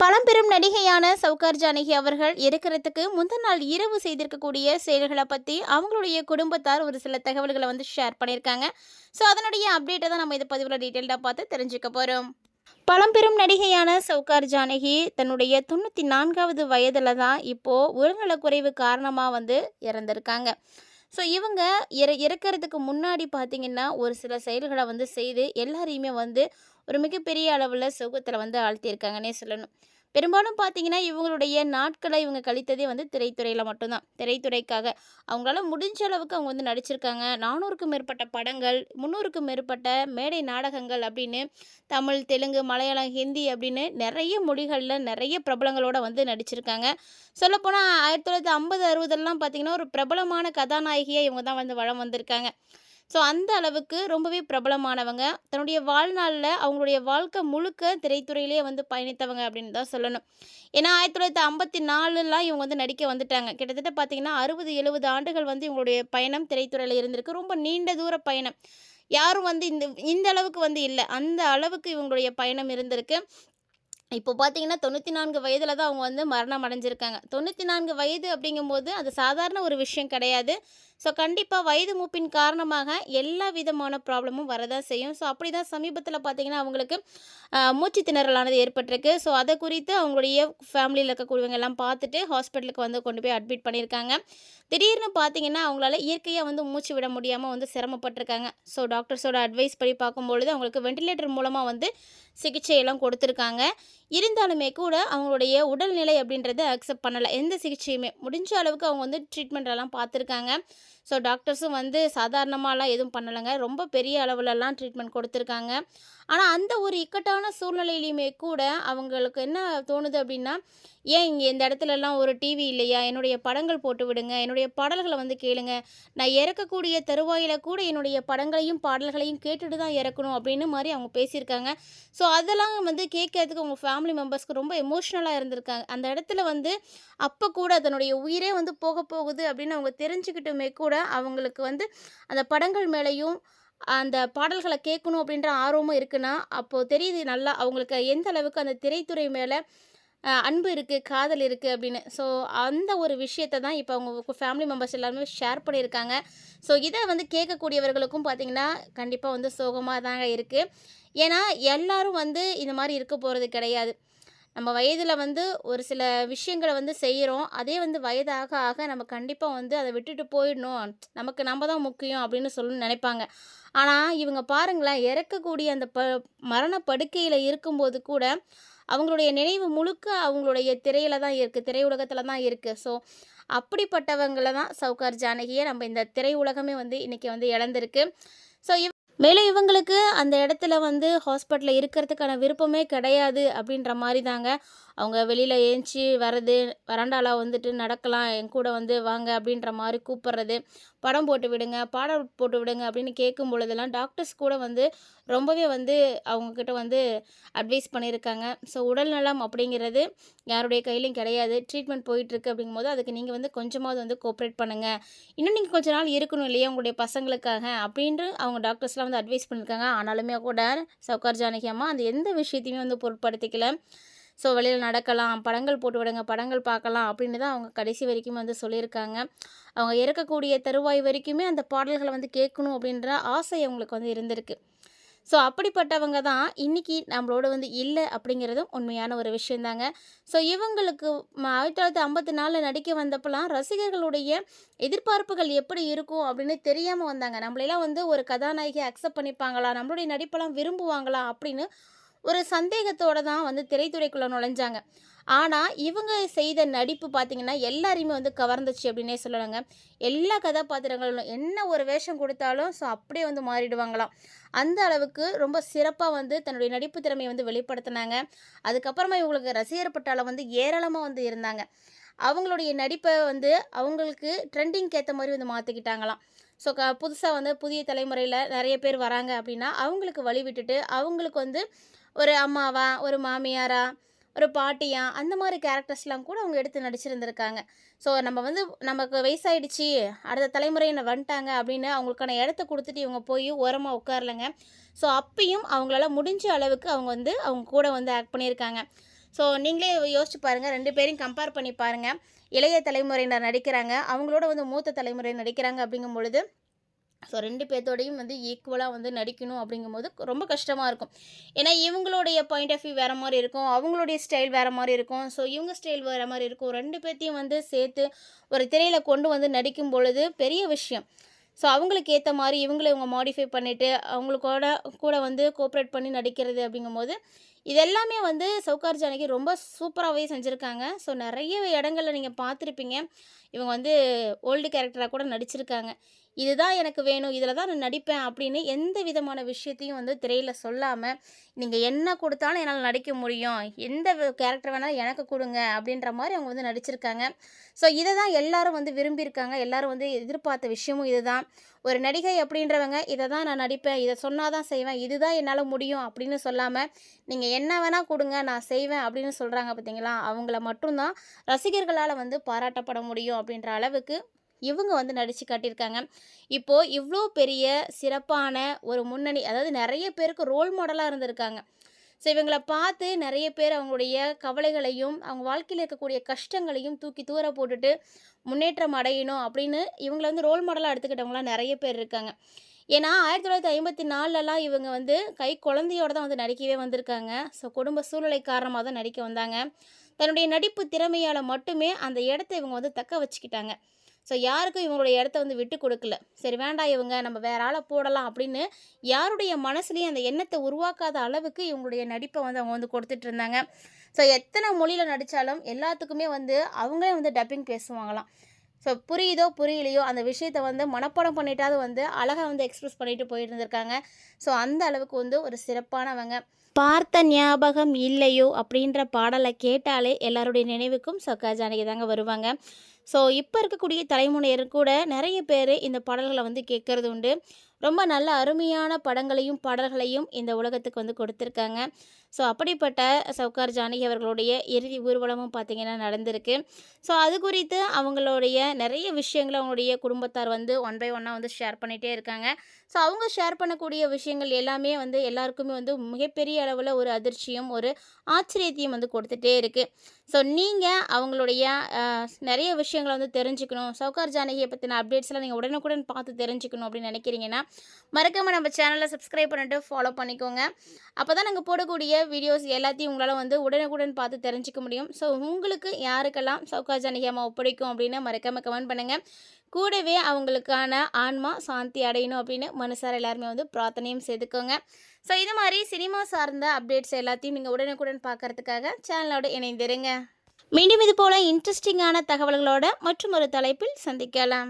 பழம்பெரும் நடிகையான சௌகார் ஜானகி அவர்கள் இருக்கிறதுக்கு முந்தின நாள் இரவு செய்திருக்கக்கூடிய செயல்களை பற்றி அவங்களுடைய குடும்பத்தார் ஒரு சில தகவல்களை ஷேர் பண்ணியிருக்காங்க. ஸோ அதனுடைய அப்டேட்டை தான் நம்ம இந்த பதிவில் டீட்டெயில்டாக பார்த்து தெரிஞ்சுக்க போகிறோம். பழம்பெரும் நடிகையான சௌகார் ஜானகி தன்னுடைய 94வது வயதில் தான் இப்போது உடல்நலக்குறைவு காரணமாக இறந்திருக்காங்க. ஸோ இவங்க இறக்கிறதுக்கு முன்னாடி பார்த்திங்கன்னா ஒரு சில செயல்களை செய்து எல்லாரையுமே ஒரு மிகப்பெரிய அளவில் சுகத்தில் ஆழ்த்தியிருக்காங்கன்னே சொல்லணும். பெரும்பாலும் பார்த்தீங்கன்னா இவங்களுடைய நாட்களை இவங்க கழித்ததே திரைத்துறையில் மட்டும்தான். திரைத்துறைக்காக அவங்களால முடிஞ்ச அளவுக்கு அவங்க நடிச்சிருக்காங்க. 400க்கும் மேற்பட்ட படங்கள், 300க்கும் மேற்பட்ட மேடை நாடகங்கள் அப்படின்னு தமிழ், தெலுங்கு, மலையாளம், ஹிந்தி அப்படின்னு நிறைய மொழிகளில் நிறைய பிரபலங்களோட நடிச்சிருக்காங்க. சொல்லப்போனால் 1950, 60 பார்த்திங்கன்னா ஒரு பிரபலமான கதாநாயகியாக இவங்க தான் வலம் வந்திருக்காங்க. ஸோ அந்த அளவுக்கு ரொம்பவே பிரபலமானவங்க. தன்னுடைய வாழ்நாளில் அவங்களுடைய வாழ்க்கை முழுக்க திரைத்துறையிலே பயணித்தவங்க அப்படின்னு தான் சொல்லணும். ஏன்னா 1954லாம் இவங்க நடிக்க வந்துட்டாங்க. கிட்டத்தட்ட பார்த்திங்கன்னா 60, 70 ஆண்டுகள் இவங்களுடைய பயணம் திரைத்துறையில் இருந்திருக்கு. ரொம்ப நீண்ட தூர பயணம். யாரும் இந்த அளவுக்கு இல்லை. அந்த அளவுக்கு இவங்களுடைய பயணம் இருந்திருக்கு. இப்போ பார்த்தீங்கன்னா 94 வயதில் தான் அவங்க மரணம் அடைஞ்சிருக்காங்க. 94 வயது அப்படிங்கும்போது அது சாதாரண ஒரு விஷயம் கிடையாது. ஸோ கண்டிப்பாக வயது மூப்பின் காரணமாக எல்லா விதமான ப்ராப்ளமும் வரதான் செய்யும். ஸோ அப்படி தான் சமீபத்தில் பார்த்தீங்கன்னா அவங்களுக்கு மூச்சு திணறலானது ஏற்பட்டிருக்கு. ஸோ அதை குறித்து அவங்களுடைய ஃபேமிலியில் இருக்கக்கூடியவங்க எல்லாம் பார்த்துட்டு ஹாஸ்பிட்டலுக்கு கொண்டு போய் அட்மிட் பண்ணியிருக்காங்க. திடீர்னு பார்த்தீங்கன்னா அவங்களால இயற்கையாக மூச்சு விட முடியாமல் சிரமப்பட்டிருக்காங்க. ஸோ டாக்டர்ஸோட அட்வைஸ் படி பார்க்கும்பொழுது அவங்களுக்கு வெண்டிலேட்டர் மூலமாக சிகிச்சையெல்லாம் கொடுத்துருக்காங்க. இருந்தாலுமே கூட அவங்களுடைய உடல்நிலை அப்படின்றத அக்செப்ட் பண்ணலை. எந்த சிகிச்சையுமே முடிஞ்ச அளவுக்கு அவங்க ட்ரீட்மெண்ட்டெல்லாம் பார்த்துருக்காங்க. ஸோ டாக்டர்ஸும் சாதாரணமாலாம் எதுவும் பண்ணலைங்க. ரொம்ப பெரிய அளவுலலாம் ட்ரீட்மெண்ட் கொடுத்துருக்காங்க. ஆனால் அந்த ஒரு இக்கட்டான சூழ்நிலையிலையுமே கூட அவங்களுக்கு என்ன தோணுது அப்படின்னா, ஏன் இங்கே இந்த இடத்துலலாம் ஒரு டிவி இல்லையா? என்னுடைய படங்கள் போட்டு விடுங்க, என்னுடைய பாடல்களை கேளுங்க. நான் இறக்கக்கூடிய தருவாயில் கூட என்னுடைய படங்களையும் பாடல்களையும் கேட்டுட்டு தான் இறக்கணும் அப்படின்னு மாதிரி அவங்க பேசியிருக்காங்க. ஸோ அதெல்லாம் கேட்கறதுக்கு அவங்க ஃபேமிலி மெம்பர்ஸ்க்கு ரொம்ப எமோஷ்னலாக இருந்திருக்காங்க. அந்த இடத்துல அப்போ கூட தன்னுடைய உயிரே போக போகுது அப்படின்னு அவங்க தெரிஞ்சுக்கிட்டுமே கூட அவங்களுக்கு அந்த படங்கள் மேலேயும் அந்த பாடல்களை கேட்கணும் அப்படின்ற ஆர்வமும் இருக்குன்னா, அப்போது தெரியுது நல்லா அவங்களுக்கு எந்த அளவுக்கு அந்த திரைத்துறை மேலே அன்பு இருக்குது, காதல் இருக்குது அப்படின்னு. ஸோ அந்த ஒரு விஷயத்தை தான் இப்போ அவங்க ஃபேமிலி மெம்பர்ஸ் எல்லாருமே ஷேர் பண்ணியிருக்காங்க. ஸோ இதை கேட்கக்கூடியவர்களுக்கும் பார்த்திங்கன்னா கண்டிப்பாக சோகமாக தாங்க இருக்குது. ஏன்னா எல்லோரும் இந்த மாதிரி இருக்க போகிறது கிடையாது. நம்ம வயதில் ஒரு சில விஷயங்களை செய்கிறோம். அதே வயதாக ஆக நம்ம கண்டிப்பாக அதை விட்டுட்டு போயிடணும். நமக்கு நம்ம தான் முக்கியம் அப்படின்னு நினைப்பாங்க. ஆனால் இவங்க பாருங்களேன், இறக்கக்கூடிய அந்த மரண படுக்கையில் இருக்கும்போது கூட அவங்களுடைய நினைவு முழுக்க அவங்களுடைய திரையில் தான் இருக்குது, திரையுலகத்தில் தான் இருக்குது. ஸோ அப்படிப்பட்டவங்களை தான் சௌகார் ஜானகியை நம்ம இந்த திரையுலகமே இன்றைக்கி இழந்திருக்கு. ஸோ மேலும் இவங்களுக்கு அந்த இடத்துல ஹாஸ்பிட்டலில் இருக்கிறதுக்கான விருப்பமே கிடையாது அப்படின்ற மாதிரி தாங்க. அவங்க வெளியில் ஏஞ்சி வர்றது, வராண்டாவில் நடக்கலாம், என் கூட வாங்க அப்படின்ற மாதிரி கூப்பிட்றது, படம் போட்டு விடுங்க, பாடல் போட்டு விடுங்க அப்படின்னு கேட்கும் பொழுதெல்லாம் டாக்டர்ஸ் கூட ரொம்பவே அவங்கக்கிட்ட அட்வைஸ் பண்ணியிருக்காங்க. ஸோ உடல்நலம் அப்படிங்கிறது யாருடைய கையிலையும் கிடையாது. ட்ரீட்மெண்ட் போயிட்டுருக்கு அப்படிங்கும்போது அதுக்கு நீங்கள் கொஞ்சமாவது கோஆப்ரேட் பண்ணுங்கள். இன்னும் நீங்கள் கொஞ்ச நாள் இருக்கணும் இல்லையா உங்களுடைய பசங்களுக்காக அப்படின்ட்டு அவங்க டாக்டர்ஸ்லாம் அட்வைஸ் பண்ணியிருக்காங்க. ஆனாலுமே கூட சௌகார் ஜானகி அம்மா அந்த எந்த விஷயத்தையுமே பொருட்படுத்திக்கல. ஸோ வெளியில் நடக்கலாம், படங்கள் போட்டு விடுங்க, படங்கள் பார்க்கலாம் அப்படின்னு தான் அவங்க கடைசி வரைக்கும் சொல்லியிருக்காங்க. அவங்க இறக்கக்கூடிய தருவாய் வரைக்குமே அந்த பாடல்களை கேட்கணும் அப்படின்ற ஆசை அவங்களுக்கு இருந்திருக்கு. ஸோ அப்படிப்பட்டவங்க தான் இன்றைக்கி நம்மளோட இல்லை அப்படிங்கிறதும் உண்மையான ஒரு விஷயந்தாங்க. ஸோ இவங்களுக்கு 1954 நடிக்க வந்தப்பெல்லாம் ரசிகர்களுடைய எதிர்பார்ப்புகள் எப்படி இருக்கும் அப்படின்னு தெரியாமல் வந்தாங்க. நம்மளெல்லாம் ஒரு கதாநாயகி அக்செப்ட் பண்ணிப்பாங்களா, நம்மளுடைய நடிப்பெல்லாம் விரும்புவாங்களா அப்படின்னு ஒரு சந்தேகத்தோடு தான் திரைத்துறைக்குள்ளே நுழைஞ்சாங்க. ஆனால் இவங்க செய்த நடிப்பு பார்த்திங்கன்னா எல்லாரையுமே கவர்ந்துச்சு அப்படின்னே சொல்லலாங்க. எல்லா கதாபாத்திரங்களும் என்ன ஒரு வேஷம் கொடுத்தாலும் ஸோ அப்படியே மாறிடுவாங்களாம். அந்த அளவுக்கு ரொம்ப சிறப்பாக தன்னுடைய நடிப்பு திறமையை வெளிப்படுத்தினாங்க. அதுக்கப்புறமா இவங்களுக்கு ரசிகர் பட்டாளம் ஏராளமாக இருந்தாங்க. அவங்களுடைய நடிப்பை அவங்களுக்கு ட்ரெண்டிங்க்கு ஏற்ற மாதிரி மாற்றிக்கிட்டாங்களாம். ஸோ புதுசாக புதிய தலைமுறையில் நிறைய பேர் வராங்க அப்படின்னா அவங்களுக்கு வழி விட்டுட்டு அவங்களுக்கு ஒரு அம்மாவா, ஒரு மாமியாரா, ஒரு பாட்டியா அந்த மாதிரி கேரக்டர்ஸ்லாம் கூட அவங்க எடுத்து நடிச்சிருந்துருக்காங்க. ஸோ நம்ம நமக்கு வயசாயிடுச்சு, அடுத்த தலைமுறை வந்துட்டாங்க அப்படின்னு அவங்களுக்கான இடத்த கொடுத்துட்டு இவங்க போய் ஓரமாக உட்காரலைங்க. ஸோ அப்பயும் அவங்களால முடிஞ்ச அளவுக்கு அவங்க அவங்க கூட ஆக்ட் பண்ணியிருக்காங்க. ஸோ நீங்களே யோசிச்சு பாருங்கள், 2 பேரையும் கம்பேர் பண்ணி பாருங்கள். இளைய தலைமுறையினர் நடிக்கிறாங்க, அவங்களோட வந்து மூத்த தலைமுறையினர் நடிக்கிறாங்க அப்படிங்கும் பொழுது, ஸோ 2 பேத்தோடையும் வந்து ஈக்குவலாக வந்து நடிக்கணும் அப்படிங்கும்போது ரொம்ப கஷ்டமாக இருக்கும். ஏன்னா இவங்களுடைய பாயிண்ட் ஆஃப் வியூ வேறு மாதிரி இருக்கும், அவங்களுடைய ஸ்டைல் வேறு மாதிரி இருக்கும். ஸோ இவங்க ஸ்டைல் வேறு மாதிரி இருக்கும். 2 பேத்தையும் வந்து சேர்த்து ஒரு திரையில் கொண்டு வந்து நடிக்கும் பொழுது பெரிய விஷயம். ஸோ அவங்களுக்கு ஏற்ற மாதிரி இவங்க மாடிஃபை பண்ணிவிட்டு அவங்களுக்கோட கூட வந்து கோஆப்ரேட் பண்ணி நடிக்கிறது அப்படிங்கும்போது இதெல்லாமே வந்து சௌகார் ஜானகி ரொம்ப சூப்பராகவே செஞ்சுருக்காங்க. ஸோ நிறைய இடங்களில் நீங்கள் பார்த்துருப்பீங்க, இவங்க வந்து ஓல்டு கேரக்டராக கூட நடிச்சிருக்காங்க. இதுதான் எனக்கு வேணும், இதில் தான் நான் நடிப்பேன் அப்படின்னு எந்த விதமான விஷயத்தையும் வந்து திரையில் சொல்லாமல், நீங்கள் என்ன கொடுத்தாலும் என்னால் நடிக்க முடியும், எந்த கேரக்டர் வேணாலும் எனக்கு கொடுங்க அப்படின்ற மாதிரி அவங்க வந்து நடிச்சிருக்காங்க. ஸோ இதை தான் எல்லாரும் வந்து விரும்பியிருக்காங்க, எல்லாரும் வந்து எதிர்பார்த்த விஷயமும் இதுதான். ஒரு நடிகை அப்படின்றவங்க இதை தான் நான் நடிப்பேன், இதை சொன்னால் தான் செய்வேன், இதுதான் என்னால் முடியும் அப்படின்னு சொல்லாமல், நீங்கள் என்ன வேணால் கொடுங்க நான் செய்வேன் அப்படின்னு சொல்கிறாங்க பார்த்தீங்களா, அவங்கள மட்டும்தான் ரசிகர்களால் வந்து பாராட்டப்பட முடியும் அப்படின்ற அளவுக்கு இவங்க வந்து நடித்து காட்டியிருக்காங்க. இப்போது இவ்வளோ பெரிய சிறப்பான ஒரு முன்னணி, அதாவது நிறைய பேருக்கு ரோல் மாடலாக இருந்திருக்காங்க. ஸோ இவங்கள பார்த்து நிறைய பேர் அவங்களுடைய கவலைகளையும் அவங்க வாழ்க்கையில் இருக்கக்கூடிய கஷ்டங்களையும் தூக்கி தூர போட்டுட்டு முன்னேற்றம் அடையணும் அப்படின்னு இவங்களை வந்து ரோல் மாடலாக எடுத்துக்கிட்டவங்களாம் நிறைய பேர் இருக்காங்க. ஏன்னா 1954லலாம் இவங்க வந்து கை குழந்தையோடு தான் வந்து நடிக்கவே வந்திருக்காங்க. ஸோ குடும்ப சூழ்நிலை காரணமாக தான் நடிக்க வந்தாங்க. தன்னுடைய நடிப்பு திறமையால் மட்டுமே அந்த இடத்த இவங்க வந்து தக்க வச்சுக்கிட்டாங்க. ஸோ யாருக்கும் இவங்களுடைய இடத்த வந்து விட்டு கொடுக்கல. சரி வேண்டாம் இவங்க நம்ம வேறு ஆளை போடலாம் அப்படின்னு யாருடைய மனசுலேயும் அந்த எண்ணத்தை உருவாக்காத அளவுக்கு இவங்களுடைய நடிப்பை வந்து அவங்க வந்து கொடுத்துட்டு இருந்தாங்க. ஸோ எத்தனை மொழியில் நடித்தாலும் எல்லாத்துக்குமே வந்து அவங்களே வந்து டப்பிங் பேசுவாங்களாம். ஸோ புரியுதோ புரியலையோ அந்த விஷயத்தை வந்து மனப்பாடம் பண்ணிட்டாவது வந்து அழகாக வந்து எக்ஸ்பிரஸ் பண்ணிட்டு போயிட்டு இருந்திருக்காங்க. ஸோ அந்த அளவுக்கு வந்து ஒரு சிறப்பானவங்க. பார்த்த ஞாபகம் இல்லையோ அப்படின்ற பாடலை கேட்டாலே எல்லாருடைய நினைவுக்கும் சௌகார் ஜானகி தாங்க வருவாங்க. ஸோ இப்போ இருக்கக்கூடிய தலைமுறையர் கூட நிறைய பேர் இந்த பாடல்களை வந்து கேட்குறது உண்டு. ரொம்ப நல்ல அருமையான படங்களையும் பாடல்களையும் இந்த உலகத்துக்கு வந்து கொடுத்துருக்காங்க. ஸோ அப்படிப்பட்ட சௌகார் ஜானகி அவர்களுடைய இறுதி ஊர்வலமும் பார்த்திங்கன்னா நடந்திருக்கு. ஸோ அது குறித்து அவங்களுடைய நிறைய விஷயங்களை அவங்களுடைய குடும்பத்தார் வந்து ஒன் பை ஒன்னாக வந்து ஷேர் பண்ணிகிட்டே இருக்காங்க. ஸோ அவங்க ஷேர் பண்ணக்கூடிய விஷயங்கள் எல்லாமே வந்து எல்லாருக்குமே வந்து மிகப்பெரிய அளவில் ஒரு அதிர்ச்சியும் ஒரு ஆச்சரியத்தையும் வந்து கொடுத்துட்டே இருக்குது. ஸோ நீங்கள் அவங்களுடைய நிறைய விஷயங்களை வந்து தெரிஞ்சுக்கணும், சௌகார் ஜானகியை பற்றின அப்டேட்ஸ்லாம் நீங்கள் உடனுக்குடன் பார்த்து தெரிஞ்சுக்கணும் அப்படின்னு நினைக்கிறீங்கன்னா மறக்காமல் நம்ம சேனலை சப்ஸ்கிரைப் பண்ணிட்டு ஃபாலோ பண்ணிக்கோங்க. அப்போ தான் நாங்கள் போடக்கூடிய வீடியோஸ் எல்லாத்தையும் உங்களால் வந்து உடனுக்குடன் பார்த்து தெரிஞ்சிக்க முடியும். ஸோ உங்களுக்கு யாருக்கெல்லாம் சௌகார் ஜானகி அம்மாவை பிடிக்கும் அப்படின்னு மறக்காமல் கமெண்ட் பண்ணுங்கள். கூடவே அவங்களுக்கான ஆன்மா சாந்தி அடையணும் அப்படின்னு மனசார எல்லாருமே வந்து பிரார்த்தனையும் செய்துக்கோங்க. ஸோ இது மாதிரி சினிமா சார்ந்த அப்டேட்ஸ் எல்லாத்தையும் நீங்கள் உடனுக்குடன் பார்க்கறதுக்காக சேனலோடு இணைந்திருங்க. மீண்டும் இது போல் இன்ட்ரெஸ்டிங்கான தகவல்களோட மற்றும் ஒரு தலைப்பில் சந்திக்கலாம்.